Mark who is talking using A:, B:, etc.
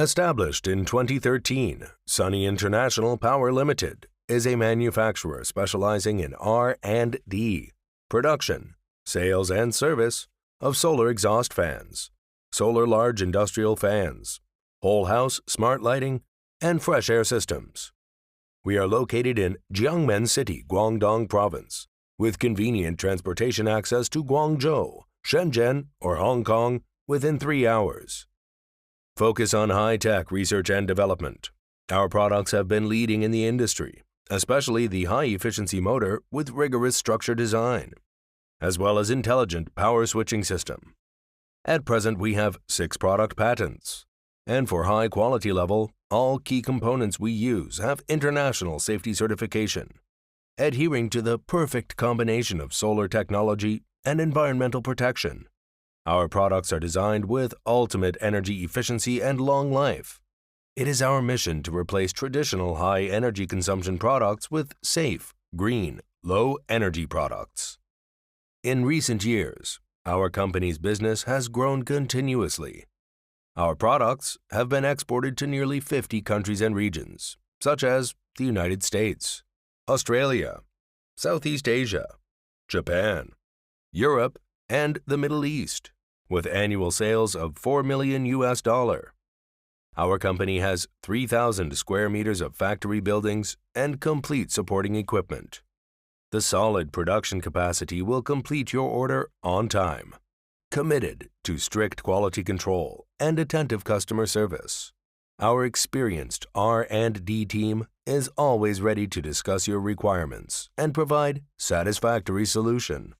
A: Established in 2013, Sunny International Power Limited is a manufacturer specializing in R&D, production, sales, and service of solar exhaust fans, solar large industrial fans, whole house smart lighting, and fresh air systems. We are located in Jiangmen City, Guangdong Province, with convenient transportation access to Guangzhou, Shenzhen, or Hong Kong within 3 hours. Focus on high-tech research and development. Our products have been leading in the industry, especially the high-efficiency motor with rigorous structure design, as well as intelligent power switching system. At present, we have 6 product patents, and for high quality level, all key components we use have international safety certification, adhering to the perfect combination of solar technology and environmental protection. Our products are designed with ultimate energy efficiency and long life. It is our mission to replace traditional high energy consumption products with safe, green, low energy products. In recent years, our company's business has grown continuously. Our products have been exported to nearly 50 countries and regions, such as the United States, Australia, Southeast Asia, Japan, Europe, and the Middle East, with annual sales of $4 million. Our company has 3,000 square meters of factory buildings and complete supporting equipment. The solid production capacity will complete your order on time. Committed to strict quality control and attentive customer service. Our experienced R&D team is always ready to discuss your requirements and provide satisfactory solution.